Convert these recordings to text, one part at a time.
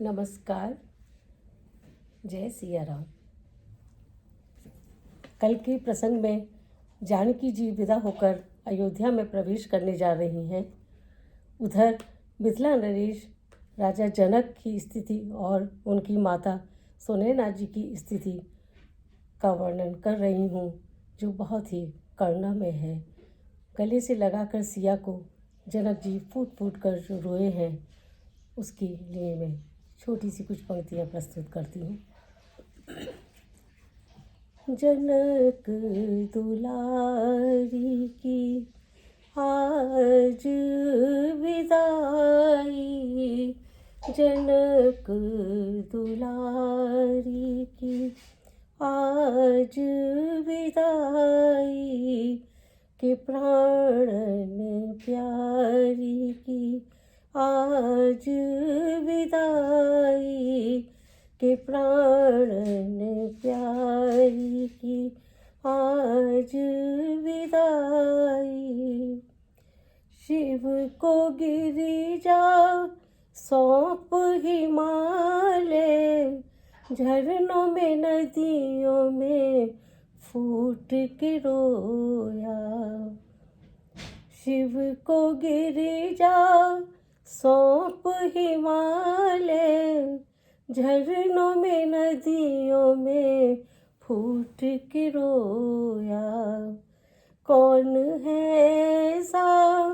नमस्कार। जय सिया राम। कल के प्रसंग में जानकी जी विदा होकर अयोध्या में प्रवेश करने जा रही हैं। उधर मिथिला नरेश राजा जनक की स्थिति और उनकी माता सुनैना जी की स्थिति का वर्णन कर रही हूँ, जो बहुत ही करुणामय है। गले से लगाकर सिया को जनक जी फूट फूट कर जो रोए हैं, उसके लिए मैं छोटी सी कुछ पंक्तियाँ प्रस्तुत करती हूँ। जनक दुलारी की आज विदाई, जनक दुलारी की आज विदाई, के प्राणन प्यारी की आज विदाई, के प्राणन प्यारी की आज विदाई। शिव को गिरिजा सौंप हिमालय, झरनों में नदियों में फूट के रोया। शिव को गिरिजा सौंप हिमालय, झरनों में नदियों में फूट के रोया। कौन है ऐसा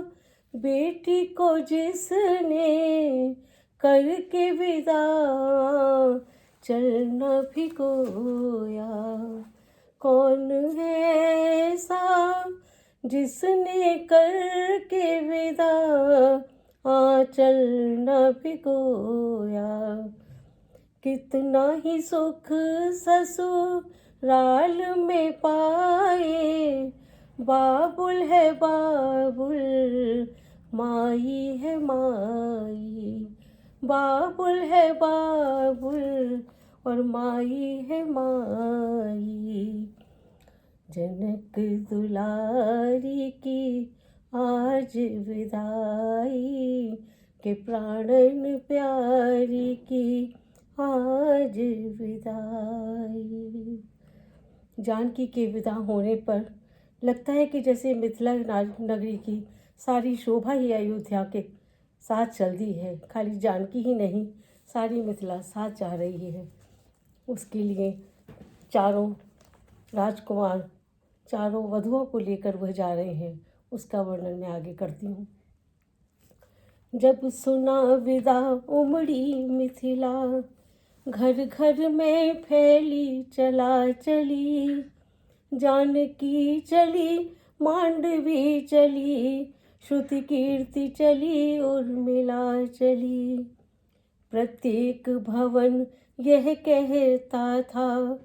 बेटी को जिसने करके विदा चलना भिगोया। कौन है ऐसा जिसने करके विदा चलना भिगोया। कितना ही सुख ससुराल में पाए, बाबुल है बाबुल, माई है माई। बाबुल है बाबुल और माई है माई। जनक दुलारी की आज विदाई, के प्राणन प्यारी की आज विदाई। जानकी के विदा होने पर लगता है कि जैसे मिथिला नगरी की सारी शोभा ही अयोध्या के साथ चल दी है। खाली जानकी ही नहीं, सारी मिथिला साथ जा रही है। उसके लिए चारों राजकुमार, चारों वधुओं को लेकर वह जा रहे हैं। उसका वर्णन मैं आगे करती हूँ। जब सुना विदा उमड़ी मिथिला, घर घर में फैली चला चली। जानकी चली, मांडवी चली, श्रुति कीर्ति चली, उर्मिला चली। प्रत्येक भवन यह कहता था,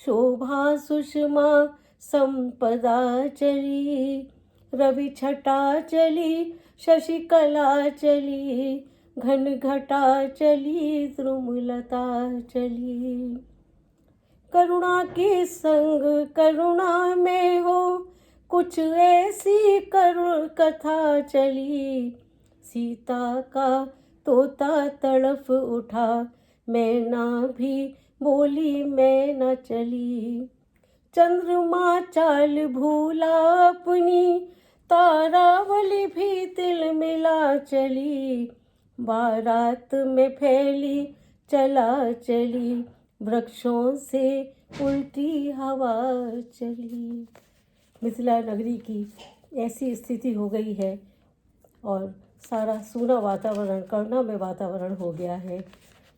शोभा सुषमा संपदा चली। रवि छटा चली, शशिकला चली, घन घटा चली, द्रुमलता चली। करुणा के संग करुणा में हो, कुछ ऐसी करुण कथा चली। सीता का तोता तड़फ उठा, मैना भी बोली मैना चली। चंद्रमा चाल भूला अपनी, तारावली भी तिल मिला चली। बारात में फैली चला चली, वृक्षों से उल्टी हवा चली। मिथिला नगरी की ऐसी स्थिति हो गई है और सारा सूना वातावरण, करुणामय वातावरण हो गया है।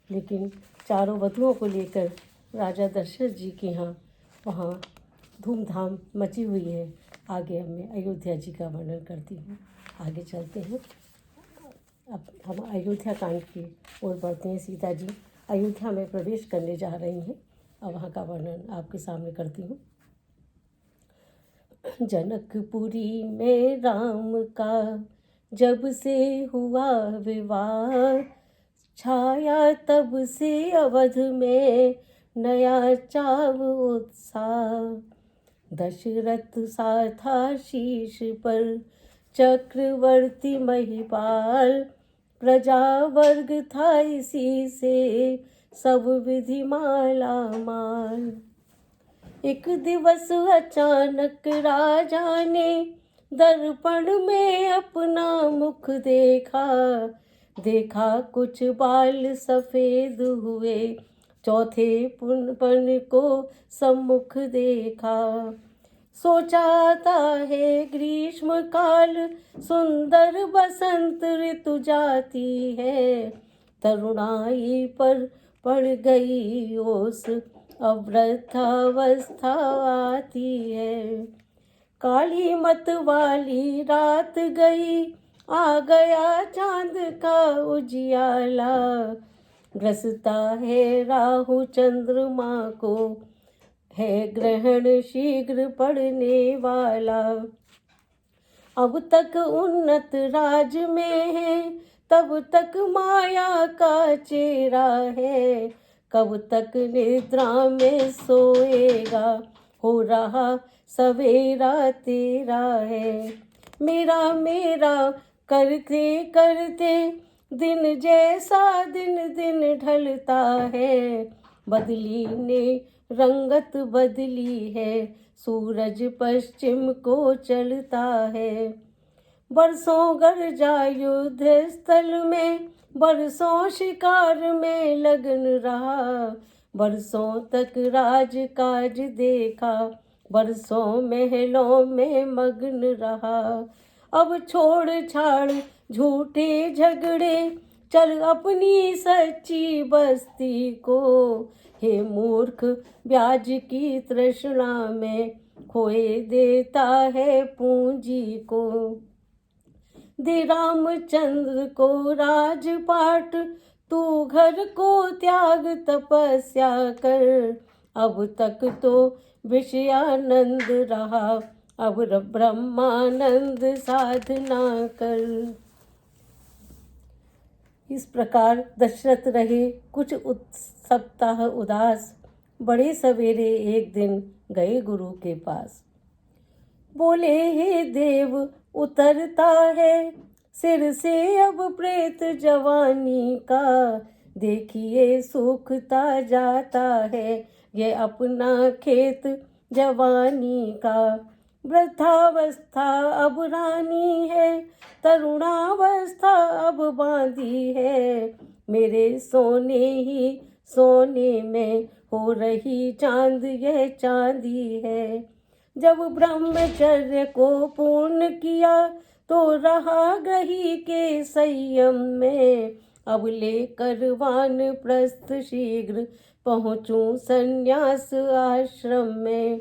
लेकिन चारों वधुओं को लेकर राजा दशरथ जी के यहाँ वहाँ धूमधाम मची हुई है। आगे मैं अयोध्या जी का वर्णन करती हूँ। आगे चलते हैं। अब हम अयोध्या कांड की ओर बढ़ते हैं। सीता जी अयोध्या में प्रवेश करने जा रही हैं। अब वहाँ का वर्णन आपके सामने करती हूँ। जनकपुरी में राम का जब से हुआ विवाह, छाया तब से अवध में नया चाव उत्साह। दशरथ सा था शीश पर चक्रवर्ती महिपाल, प्रजा वर्ग था इसी से सब विधि माला माल। एक दिवस अचानक राजा ने दर्पण में अपना मुख देखा। देखा कुछ बाल सफेद हुए, चौथे पुनपन को सम्मुख देखा। सोचा आता है ग्रीष्म काल, सुंदर बसंत ऋतु जाती है। तरुणाई पर पड़ गई ओस, अब वृद्धावस्था आती है। काली मत वाली रात गई, आ गया चांद का उजियाला। ग्रसता है राहु चंद्रमा को, है ग्रहण शीघ्र पड़ने वाला। अब तक उन्नत राज में है, तब तक माया का चेहरा है। कब तक निद्रा में सोएगा, हो रहा सवेरा तेरा है। मेरा मेरा करते करते दिन जैसा दिन दिन ढलता है। बदली ने रंगत बदली है, सूरज पश्चिम को चलता है। बरसों गरजा युद्ध स्थल में, बरसों शिकार में लगन रहा। बरसों तक राज काज देखा, बरसों महलों में मग्न रहा। अब छोड़ छाड़ झूठे झगड़े, चल अपनी सच्ची बस्ती को। हे मूर्ख ब्याज की तृष्णा में, खोए देता है पूंजी को। दे रामचंद्र को राजपाट, तू घर को त्याग तपस्या कर। अब तक तो विषयानंद रहा, अब ब्रह्मानंद साधना कर। इस प्रकार दशरथ रहे कुछ सप्ताह उदास। बड़े सवेरे एक दिन गए गुरु के पास। बोले, हे देव उतरता है सिर से अब प्रेत जवानी का। देखिए सूखता जाता है ये अपना खेत जवानी का। वृद्धावस्था अब रानी है, तरुणावस्था अब बांधी है। मेरे सोने ही सोने में हो रही चांद यह चांदी है। जब ब्रह्मचर्य को पूर्ण किया, तो रहा ग्रही के संयम में। अब लेकर वानप्रस्थ शीघ्र पहुँचूं संन्यास आश्रम में।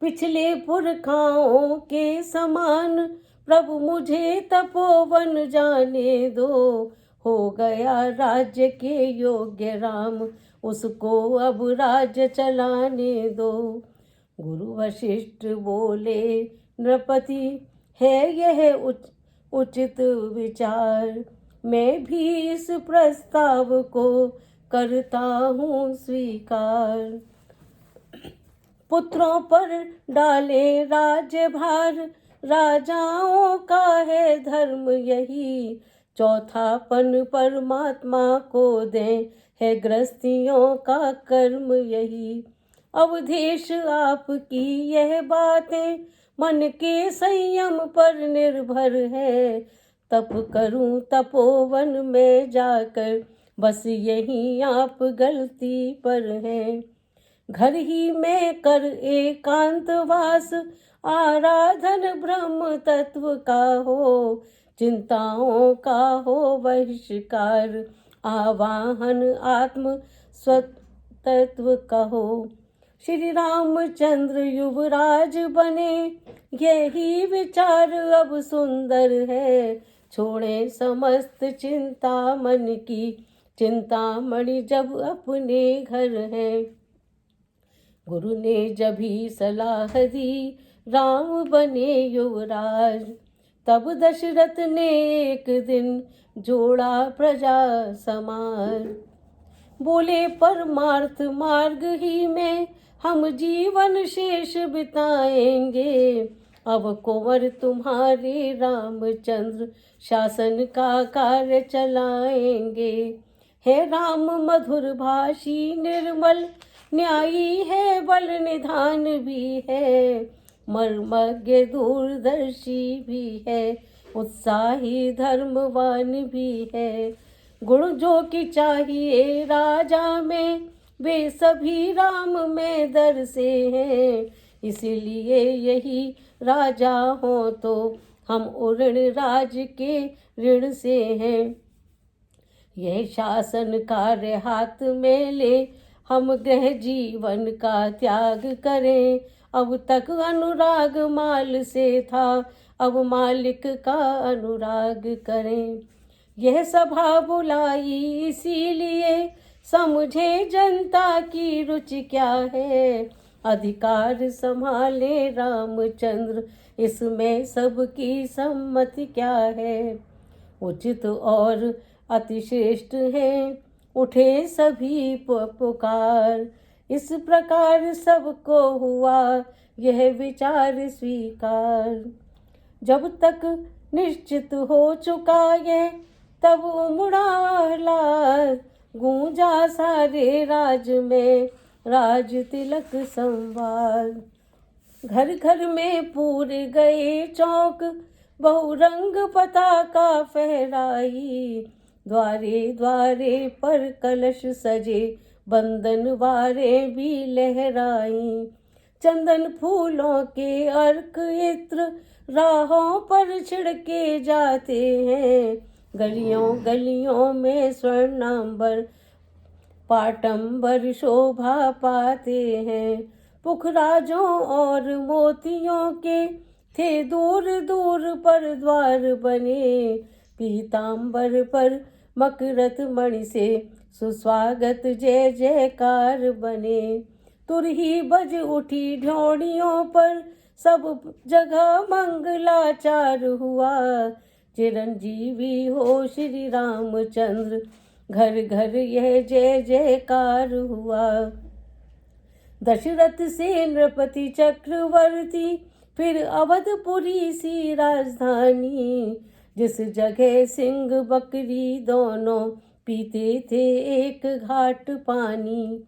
पिछले पुरखाओं के समान प्रभु मुझे तपोवन जाने दो। हो गया राज्य के योग्य राम, उसको अब राज्य चलाने दो। गुरु वशिष्ठ बोले, नृपति है यह उचित विचार। मैं भी इस प्रस्ताव को करता हूँ स्वीकार। पुत्रों पर डाले राज्यभार, राजाओं का है धर्म यही। चौथापन परमात्मा को दें, है गृहस्थियों का कर्म यही। अवधेश आपकी यह बातें मन के संयम पर निर्भर है। तप करूं तपोवन में जाकर, बस यही आप गलती पर हैं। घर ही में कर एकांतवास, आराधन ब्रह्म तत्व का हो। चिंताओं का हो बहिष्कार, आवाहन आत्म स्वतत्व का हो। श्री रामचंद्र युवराज बने, यही विचार अब सुंदर है। छोड़े समस्त चिंता मन की, चिंतामणि जब अपने घर है। गुरु ने जब ही सलाह दी, राम बने युवराज। तब दशरथ ने एक दिन जोड़ा प्रजा समाज। बोले, परमार्थ मार्ग ही में हम जीवन शेष बिताएंगे। अब कुंवर तुम्हारे रामचंद्र शासन का कार्य चलाएंगे। है राम मधुर भाषी निर्मल न्यायी है, बल निधान भी है, मर्मज्ञ दूरदर्शी भी है, उत्साही धर्मवान भी है। गुण जो कि चाहिए राजा में, वे सभी राम में दरसे हैं। इसीलिए यही राजा हो तो हम ऋण राज के ऋण से हैं। यह शासन कार्य हाथ में ले, हम गृह जीवन का त्याग करें। अब तक अनुराग माल से था, अब मालिक का अनुराग करें। यह सभा बुलाई इसीलिए, समझे जनता की रुचि क्या है। अधिकार संभाले रामचंद्र, इसमें सबकी सम्मति क्या है। उचित और अतिश्रेष्ठ है, उठे सभी पुकार। इस प्रकार सबको हुआ यह विचार स्वीकार। जब तक निश्चित हो चुका यह, तब उमड़ा आह्लाद, गूंजा सारे राज में राज तिलक संवाद। घर घर में पूरे गए चौक, बहुरंग पताका फहराई। द्वारे द्वारे पर कलश सजे, बंधन वारे भी लहराई। चंदन फूलों के अर्क इत्र राहों पर छिड़के जाते हैं। गलियों गलियों में स्वर्णांबर पाटंबर शोभा पाते हैं। पुखराजों और मोतियों के थे दूर दूर पर द्वार बने। पीतांबर पर मकरत मणि से सुस्वागत जय जयकार बने। तुरही बज उठी ढोड़ियों पर, सब जगह मंगलाचार हुआ। चिरंजीवी हो श्री रामचंद्र, घर घर यह जय जयकार हुआ। दशरथ से नृपति चक्रवर्ती, फिर अवधपुरी सी राजधानी। जिस जगह सिंह बकरी दोनों पीते थे एक घाट पानी।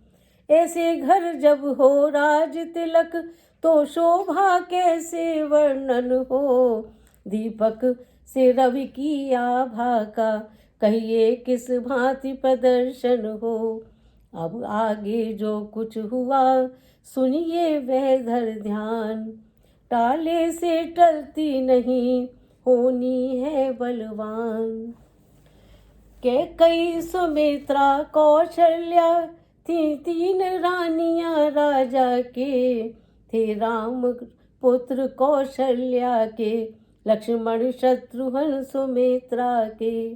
ऐसे घर जब हो राज तिलक, तो शोभा कैसे वर्णन हो। दीपक से रवि की आभा का, कहिए किस भांति प्रदर्शन हो। अब आगे जो कुछ हुआ, सुनिए वह धर ध्यान। टाले से टलती नहीं, होनी है बलवान। कैकेयी सुमित्रा कौशल्या, थी तीन रानियां राजा के। थे राम पुत्र कौशल्या के, लक्ष्मण शत्रुघ्न सुमित्रा के।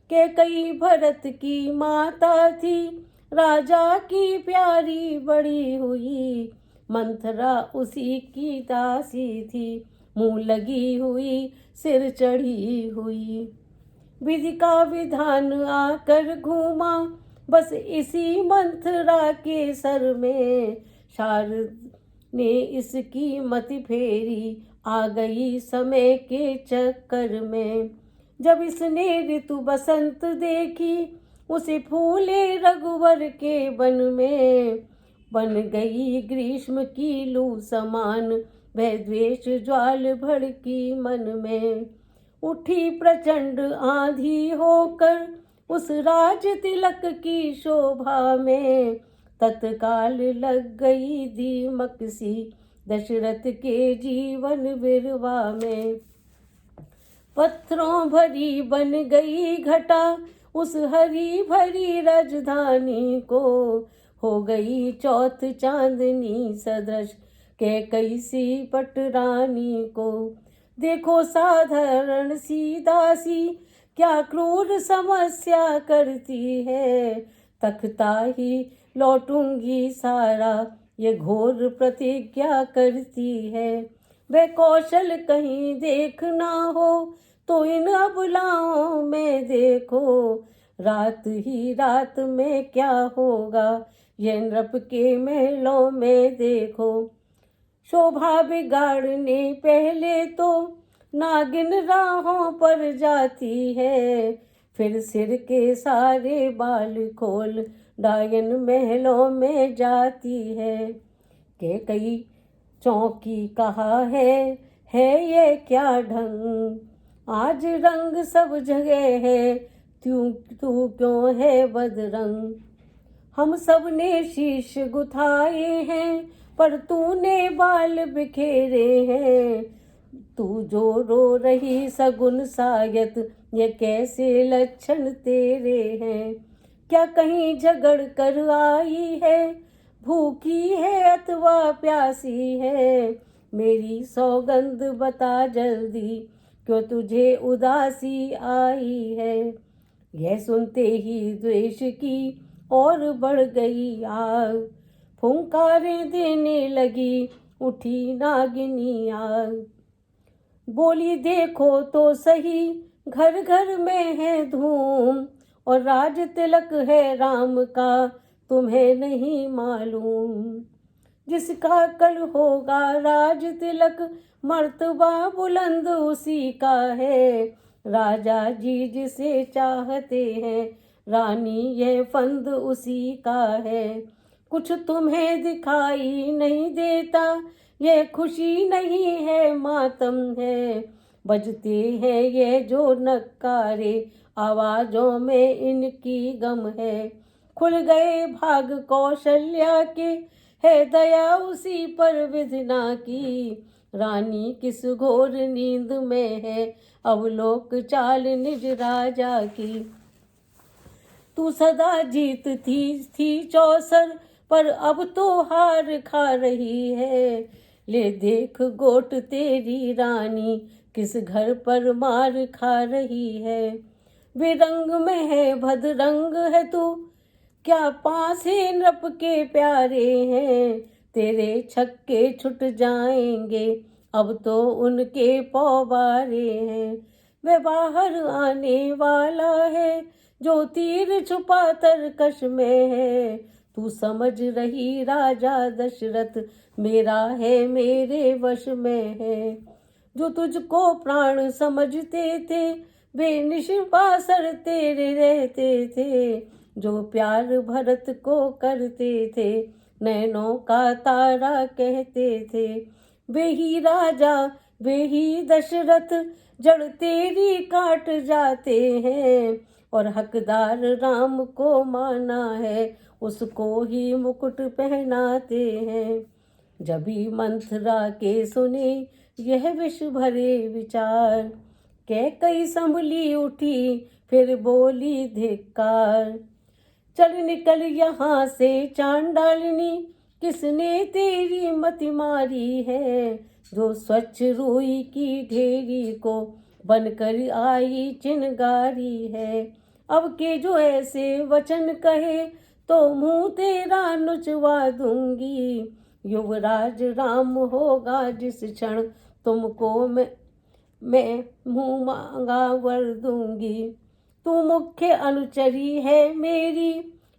कैकेयी भरत की माता थी, राजा की प्यारी बड़ी हुई। मंथरा उसी की दासी थी, मुँह लगी हुई सिर चढ़ी हुई। विधि का विधान आकर घूमा, बस इसी मंथरा के सर में। शारद ने इसकी मति फेरी, आ गई समय के चक्कर में। जब इसने ऋतु बसंत देखी, उसे फूले रघुवर के वन में। बन गई ग्रीष्म की लू समान, वह द्वेष ज्वाल भड़की मन में। उठी प्रचंड आंधी होकर, उस राज तिलक की शोभा में। तत्काल लग गई दीमक सी, दशरथ के जीवन विरवा में। पत्थरों भरी बन गई घटा, उस हरी भरी राजधानी को। हो गई चौथ चांदनी सदृश, कैकेयी सी पटरानी को। देखो साधारण सी दासी, क्या क्रूर समस्या करती है। तख्ता ही लौटूंगी सारा, ये घोर प्रतिज्ञा करती है। वह कौशल कहीं देखना हो, तो इन अबलाओं में देखो। रात ही रात में क्या होगा, ये नृप के महलों में देखो। शोभा बिगाड़ने पहले तो नागिन राहों पर जाती है, फिर सिर के सारे बाल खोल डायन महलों में जाती है। के कई चौकी कहा है ये क्या ढंग, आज रंग सब जगह है, तू तू क्यों है बदरंग। हम सब ने शीश गुथाए हैं, पर तूने बाल बिखेरे हैं। तू जो रो रही सगुन सायत, ये कैसे लक्षण तेरे हैं। क्या कहीं झगड़ कर आई है, भूखी है अथवा प्यासी है। मेरी सौगंध बता जल्दी, क्यों तुझे उदासी आई है। यह सुनते ही द्वेष की और बढ़ गई आग, फुंकारें देने लगी उठी नागिनी आग। बोली देखो तो सही, घर घर में है धूम, और राज तिलक है राम का, तुम्हें नहीं मालूम। जिसका कल होगा राज तिलक, मर्तबा बुलंद उसी का है। राजा जी जिसे चाहते हैं, रानी यह फंद उसी का है। कुछ तुम्हें दिखाई नहीं देता, ये खुशी नहीं है मातम है। बजते हैं ये जो नक्कारे, आवाजों में इनकी गम है। खुल गए भाग कौशल्या के, है दया उसी पर विधना की। रानी किस घोर नींद में है, अवलोक चाल निज राजा की। तू सदा जीत थी चौसर, पर अब तो हार खा रही है। ले देख गोट तेरी रानी, किस घर पर मार खा रही है। विरंग में है भदरंग है तू, क्या पासे नृप के प्यारे हैं। तेरे छक्के छुट जाएंगे, अब तो उनके पौबारे हैं। वे बाहर आने वाला है, जो तीर छुपा तरकश में है। तू समझ रही राजा दशरथ, मेरा है मेरे वश में है। जो तुझको प्राण समझते थे, वे निष्पासर तेरे रहते थे। जो प्यार भरत को करते थे, नैनों का तारा कहते थे। वे ही राजा वे ही दशरथ, जड़ तेरी काट जाते हैं। और हकदार राम को माना है, उसको ही मुकुट पहनाते हैं। जभी मंथरा के सुने यह विष भरे विचार, कैकई संभली उठी फिर बोली धिक्कार। चल निकल यहाँ से चांडालिनी, किसने तेरी मति मारी है। जो स्वच्छ रूई की ढेरी को बनकर आई चिनगारी है। अब के जो ऐसे वचन कहे, तो मुंह तेरा नुचवा दूंगी। युवराज राम होगा जिस क्षण, तुमको मैं मुंह मांगा वर दूंगी। तू मुख्य अनुचरी है मेरी,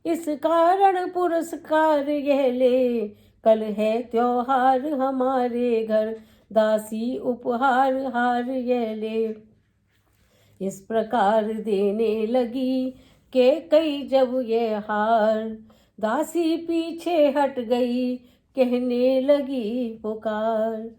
इस कारण पुरस्कार यह ले। कल है त्योहार हमारे घर, दासी उपहार हार यह ले। इस प्रकार देने लगी के कई जब ये हार, दासी पीछे हट गई कहने लगी पुकार।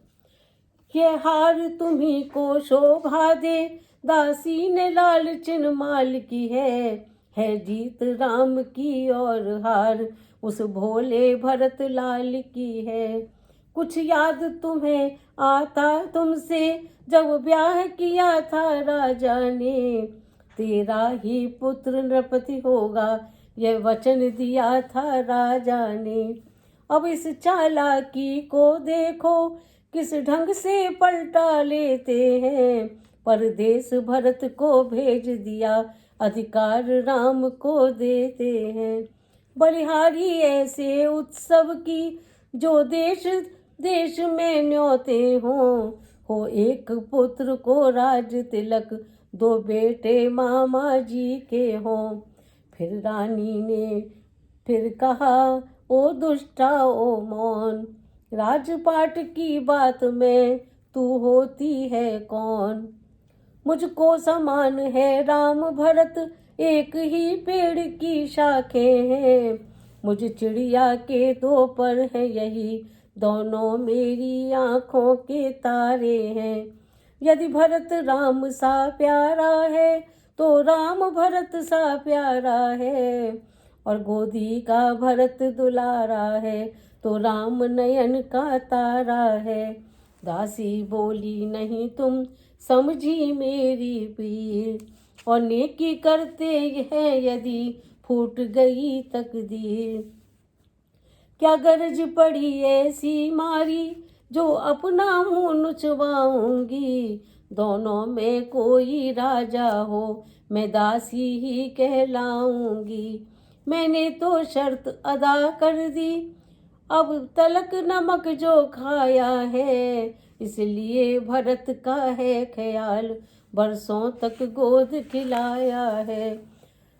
ये हार तुम्ही को शोभा दे, दासी ने लाल चिन माल की है जीत राम की और हार उस भोले भरत लाल की है। कुछ याद तुम्हें आता तुमसे, जब ब्याह किया था राजा ने। तेरा ही पुत्र नृपति होगा, यह वचन दिया था राजा ने। अब इस चालाकी को देखो, किस ढंग से पलटा लेते हैं। परदेश भरत को भेज दिया, अधिकार राम को देते हैं। बलिहारी ऐसे उत्सव की, जो देश देश में न्योते हो एक पुत्र को राज तिलक, दो बेटे मामा जी के हों। फिर रानी ने फिर कहा, ओ दुष्टा ओ मौन, राजपाट की बात में तू होती है कौन। मुझको समान है राम भरत, एक ही पेड़ की शाखें हैं। मुझ चिड़िया के दो पर है यही, दोनों मेरी आँखों के तारे हैं। यदि भरत राम सा प्यारा है, तो राम भरत सा प्यारा है। और गोदी का भरत दुलारा है, तो राम नयन का तारा है। दासी बोली नहीं तुम समझी मेरी पीर, और नेकी करते हैं यदि फूट गई तकदीर। क्या गरज पड़ी ऐसी मारी, जो अपना मुँह नुचवाऊंगी। दोनों में कोई राजा हो, मैं दासी ही कहलाऊंगी। मैंने तो शर्त अदा कर दी, अब तलक नमक जो खाया है। इसलिए भरत का है ख्याल, बरसों तक गोद खिलाया है।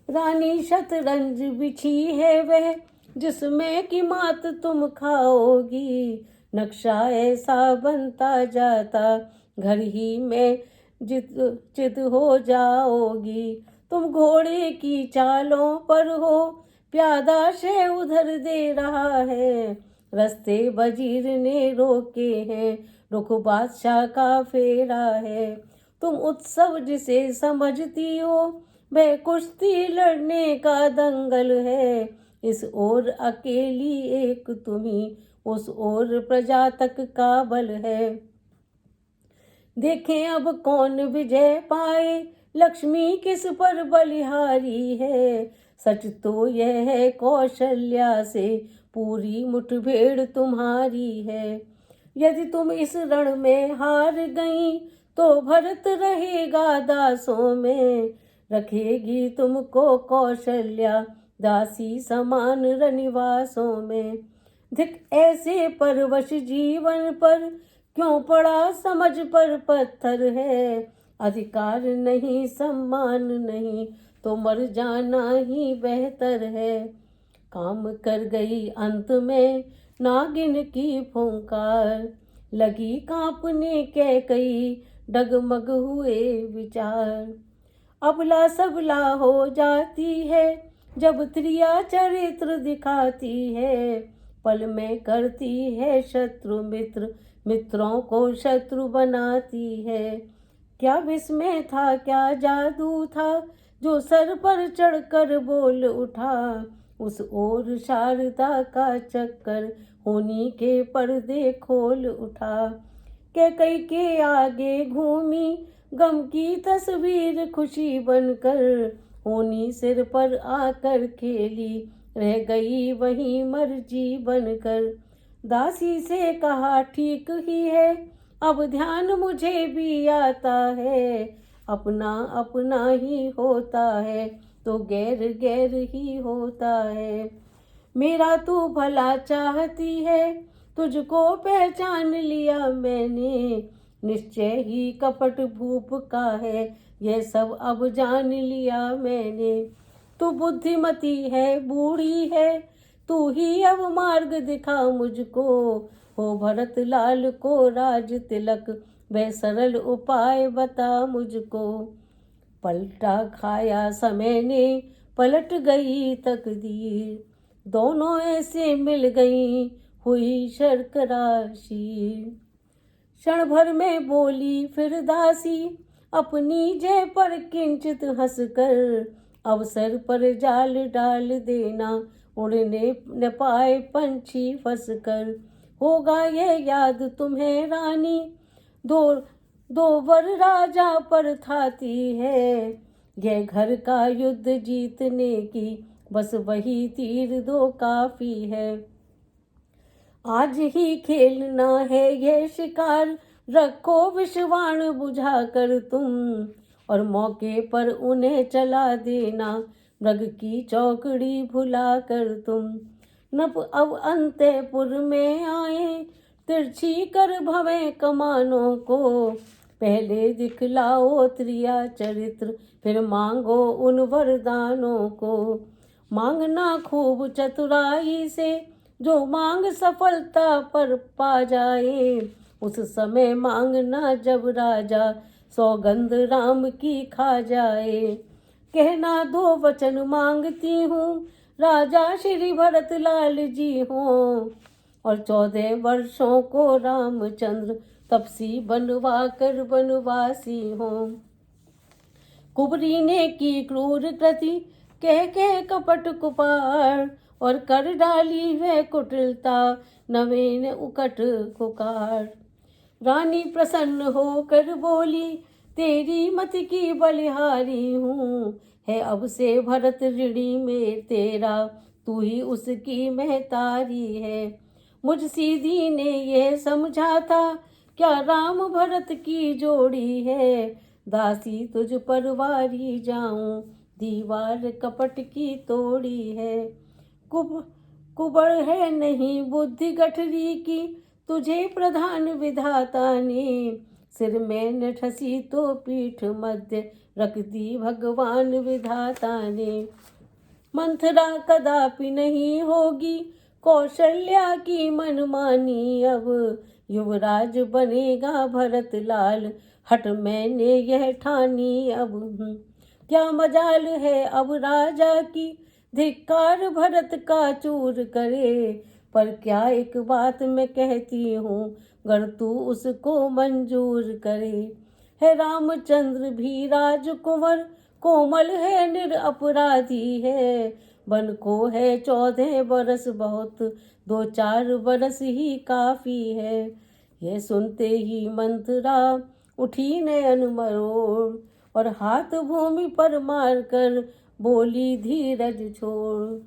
रानी शतरंज बिछी है वह, जिसमें की मात तुम खाओगी। नक्शा ऐसा बनता जाता, घर ही में जित चित हो जाओगी। तुम घोड़े की चालों पर हो, प्यादा शे उधर दे रहा है। रास्ते वजीर ने रोके हैं, रुख बादशाह का फेरा है। तुम उत्सव जिसे समझती हो, वह कुश्ती लड़ने का दंगल है। इस ओर अकेली एक तुम्ही, उस ओर प्रजा तक का बल है। देखें अब कौन विजय पाए, लक्ष्मी किस पर बलिहारी है। सच तो यह है कौशल्या से पूरी मुठभेड़ तुम्हारी है। यदि तुम इस रण में हार गई, तो भरत रहेगा दासों में। रखेगी तुमको कौशल्या दासी समान रनिवासों में। धिक ऐसे परवश जीवन पर, क्यों पड़ा समझ पर पत्थर है। अधिकार नहीं सम्मान नहीं, तो मर जाना ही बेहतर है। काम कर गई अंत में नागिन की फुंकार, लगी कांपने कैकई डगमग हुए विचार। अबला सबला हो जाती है, जब त्रिया चरित्र दिखाती है। पल में करती है शत्रु मित्र, मित्रों को शत्रु बनाती है। क्या विस्मय था क्या जादू था, जो सर पर चढ़कर बोल उठा। उस ओर शारदा का चक्कर, होनी के पर्दे खोल उठा। कैकई के आगे घूमी गम की तस्वीर खुशी बनकर। होनी सिर पर आकर खेली, रह गई वहीं मर्जी बनकर। दासी से कहा ठीक ही है, अब ध्यान मुझे भी आता है। अपना अपना ही होता है, तो गैर गैर ही होता है। मेरा तू भला चाहती है, तुझको पहचान लिया मैंने। निश्चय ही कपट भूप का है, यह सब अब जान लिया मैंने। तू बुद्धिमती है बूढ़ी है, तू ही अब मार्ग दिखा मुझको। हो भरत लाल को राज तिलक, वह सरल उपाय बता मुझको। पलटा खाया समय ने, पलट गई तकदीर। दोनों ऐसे मिल गई, हुई शर्कराशी। क्षण भर में बोली फिर दासी, अपनी जय पर किंचित हंसकर। अवसर पर जाल डाल देना, उड़ने न पाए पंछी फंसकर। होगा यह याद तुम्हें रानी, दो दो वर राजा पर थाती है। यह घर का युद्ध जीतने की, बस वही तीर दो काफी है। आज ही खेलना है ये शिकार, रखो विषवाण बुझा कर तुम। और मौके पर उन्हें चला देना, मृग की चौकड़ी भुला कर तुम। नप अब अंतपुर में आए, तिरछी कर भवें कमानों को। पहले दिखलाओ त्रिया चरित्र, फिर मांगो उन वरदानों को। मांगना खूब चतुराई से, जो मांग सफलता पर पा जाए, उस समय मांगना जब राजा सौगंध राम की खा जाए। कहना दो वचन मांगती हूँ, राजा श्री भरत लाल जी हों, और 14 वर्षों को रामचंद्र तपसी बनवा कर बनवासी हों। कुबरी ने की क्रूर कृति, कह कह कपट कुपार, और कर डाली वह कुटिलता, नवीन उकट कुकार। रानी प्रसन्न होकर बोली, तेरी मत की बलिहारी हूँ, है अब से भरत ऋणी में तेरा, तू ही उसकी महतारी है। मुझ सीधी ने यह समझा था, क्या राम भरत की जोड़ी है, दासी तुझ पर वारी जाऊं, दीवार कपट की तोड़ी है। कुबड़ है नहीं बुद्धि गठरी की, तुझे प्रधान विधाता ने, सिर में न ठसी तो पीठ मध्य, रख दी भगवान विधाता ने। मंथरा कदापि नहीं होगी, कौशल्या की मनमानी अब, युवराज बनेगा भरत लाल, हट मैंने यह ठानी अब। क्या मजाल है अब राजा की, धिक्कार भरत का चूर करे, पर क्या एक बात मैं कहती हूँ, गर तू उसको मंजूर करे। है रामचंद्र भी राजकुंवर, कोमल है निरपराधी है, बन को है 14 बरस बहुत, 2-4 बरस ही काफी है। यह सुनते ही मंथरा उठी नयन मरोड़, और हाथ भूमि पर मार कर बोली धीरज छोड़।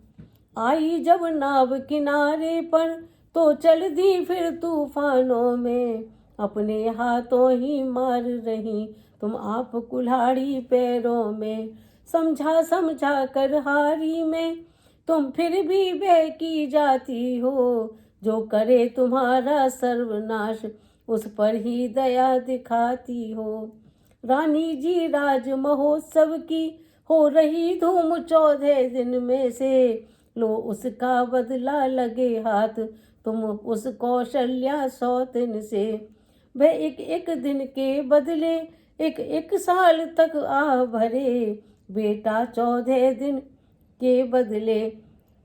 आई जब नाव किनारे पर, तो चल दी फिर तूफानों में, अपने हाथों ही मार रही तुम आप कुल्हाड़ी पैरों में। समझा समझा कर हारी में, तुम फिर भी बह की जाती हो, जो करे तुम्हारा सर्वनाश, उस पर ही दया दिखाती हो। रानी जी राज महोत्सव की हो रही धूम 14 दिन में से, लो उसका बदला लगे हाथ, तुम उस कौशल्या सौतन से। वह एक एक दिन के बदले एक एक साल तक आह भरे, बेटा 14 दिन के बदले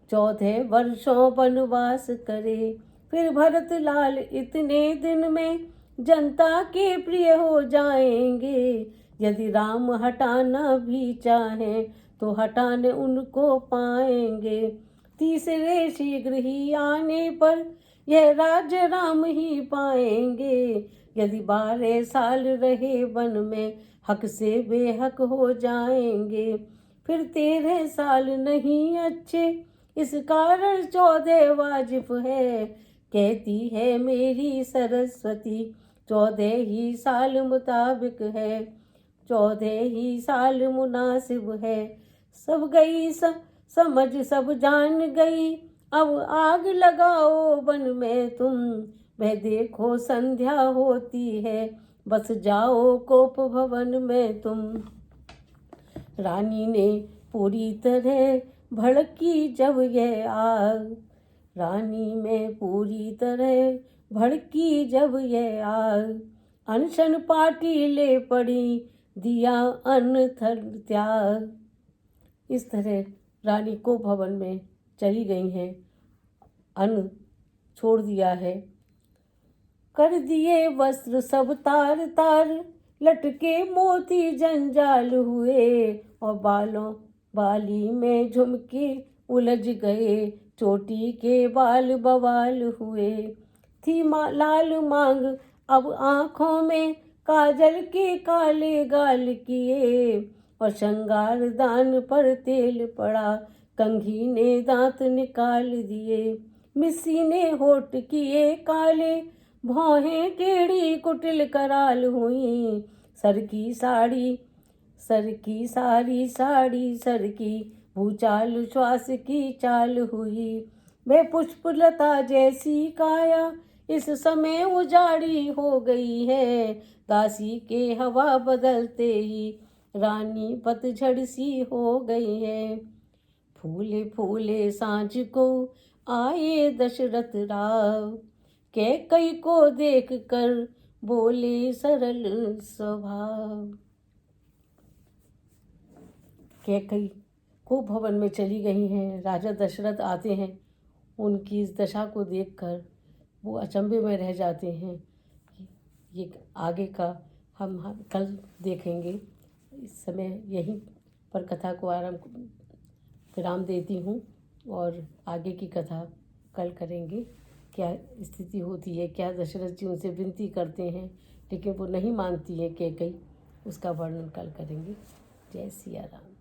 14 वर्षों वनवास करे। फिर भरत लाल इतने दिन में जनता के प्रिय हो जाएंगे, यदि राम हटाना भी चाहें तो हटाने उनको पाएंगे। तीसरे शीघ्र ही आने पर यह राज्य राम ही पाएंगे, यदि 12 साल रहे वन में हक से बेहक हो जाएंगे। फिर 13 साल नहीं अच्छे, इस कारण 14 वाजिब है, कहती है मेरी सरस्वती, 14 ही साल मुताबिक है, 14 ही साल मुनासिब है। सब गई समझ सब जान गई, अब आग लगाओ वन में तुम, वह देखो संध्या होती है, बस जाओ कोप भवन में तुम। रानी ने पूरी तरह भड़की जब यह आग, रानी में पूरी तरह भड़की जब यह आग, अनशन पार्टी ले पड़ी, दिया अन्न थल त्याग। इस तरह रानी को भवन में चली गई हैं, अन्न छोड़ दिया है। कर दिए वस्त्र सब तार तार, लटके मोती जंजाल हुए, और बालों बाली में झुमके उलझ गए, चोटी के बाल बवाल हुए। थी लाल मांग अब आँखों में, काजल के काले गाल किए, और श्रृंगार दान पर तेल पड़ा, कंघी ने दांत निकाल दिए। मिस्सी ने होठ किए काले, भौहें टेढ़ी कुटिल कराल हुई, सर की साड़ी सर की भूचाल श्वास की चाल हुई। वह पुष्पलता जैसी काया इस समय उजाड़ी हो गई है, दासी के हवा बदलते ही रानी पतझड़ सी हो गई है। फूले फूले सांझ को आए दशरथ राव, कैकई को देख कर बोले सरल स्वभाव। कैकई को भवन में चली गई हैं। राजा दशरथ आते हैं, उनकी इस दशा को देखकर वो अचंभे में रह जाते हैं। ये आगे का हम कल देखेंगे। इस समय यहीं पर कथा को विराम देती हूँ और आगे की कथा कल करेंगे। क्या स्थिति होती है, क्या दशरथ जी उनसे विनती करते हैं लेकिन वो नहीं मानती है कैकई, उसका वर्णन कल करेंगे। जय सिया राम।